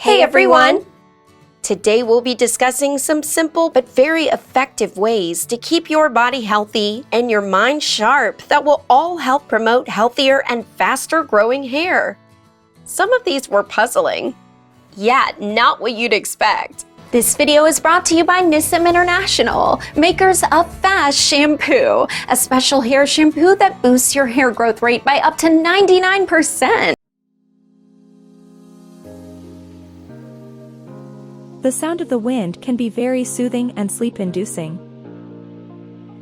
Hey everyone! Today we'll be discussing some simple but very effective ways to keep your body healthy and your mind sharp that will all help promote healthier and faster growing hair. Some of these were puzzling. Yeah, not what you'd expect. This video is brought to you by Nissim International, makers of F.A.S.T shampoo, a special hair shampoo that boosts your hair growth rate by up to 99%. The sound of the wind can be very soothing and sleep-inducing.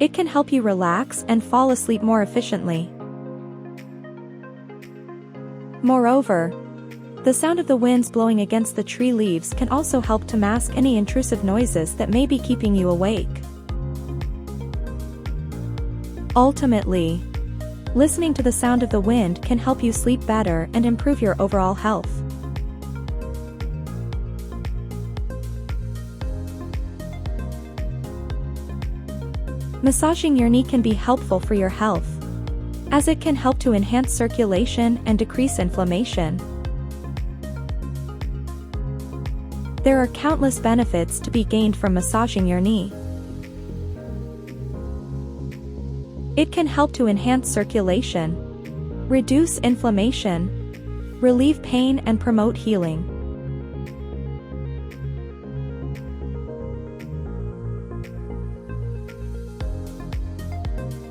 It can help you relax and fall asleep more efficiently. Moreover, the sound of the winds blowing against the tree leaves can also help to mask any intrusive noises that may be keeping you awake. Ultimately, listening to the sound of the wind can help you sleep better and improve your overall health. Massaging your knee can be helpful for your health, as it can help to enhance circulation and decrease inflammation. There are countless benefits to be gained from massaging your knee. It can help to enhance circulation, reduce inflammation, relieve pain, and promote healing.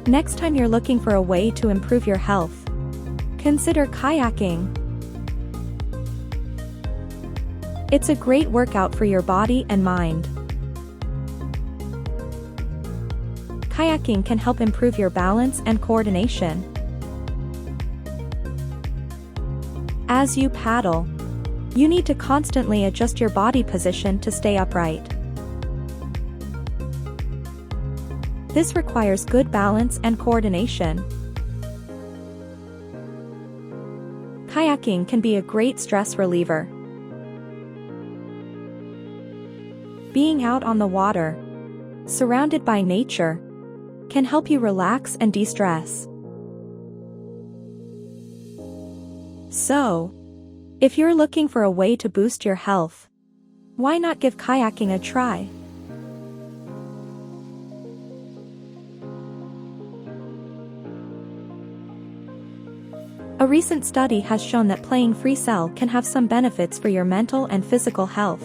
Next time you're looking for a way to improve your health, consider kayaking. It's a great workout for your body and mind. Kayaking can help improve your balance and coordination. As you paddle, you need to constantly adjust your body position to stay upright. This requires good balance and coordination. Kayaking can be a great stress reliever. Being out on the water, surrounded by nature, can help you relax and de-stress. So, if you're looking for a way to boost your health, why not give kayaking a try? A recent study has shown that playing Freecell can have some benefits for your mental and physical health.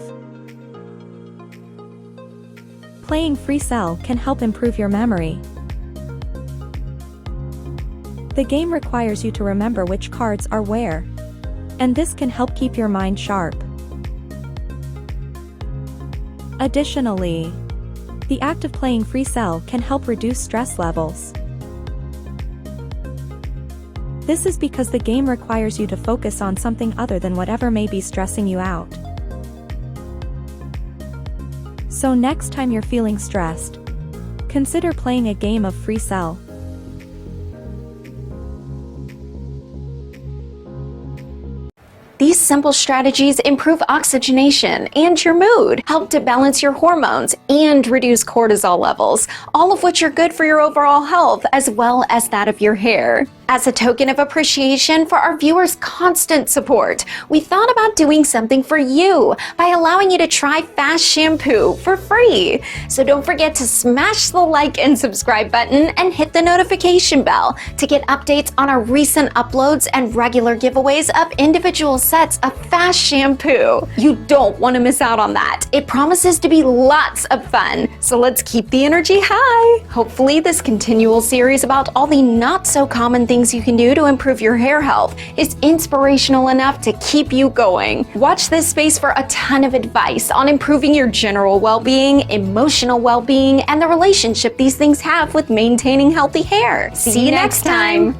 Playing Freecell can help improve your memory. The game requires you to remember which cards are where, and this can help keep your mind sharp. Additionally, the act of playing Freecell can help reduce stress levels. This is because the game requires you to focus on something other than whatever may be stressing you out. So next time you're feeling stressed, consider playing a game of Freecell. These simple strategies improve oxygenation and your mood, help to balance your hormones, and reduce cortisol levels, all of which are good for your overall health as well as that of your hair. As a token of appreciation for our viewers' constant support, we thought about doing something for you by allowing you to try F.A.S.T shampoo for free. So don't forget to smash the like and subscribe button and hit the notification bell to get updates on our recent uploads and regular giveaways of individual sets of F.A.S.T shampoo. You don't want to miss out on that. It promises to be lots of fun, so let's keep the energy high. Hopefully this continual series about all the not so common things you can do to improve your hair health is inspirational enough to keep you going. Watch this space for a ton of advice on improving your general well-being, emotional well-being, and the relationship these things have with maintaining healthy hair. See you next time.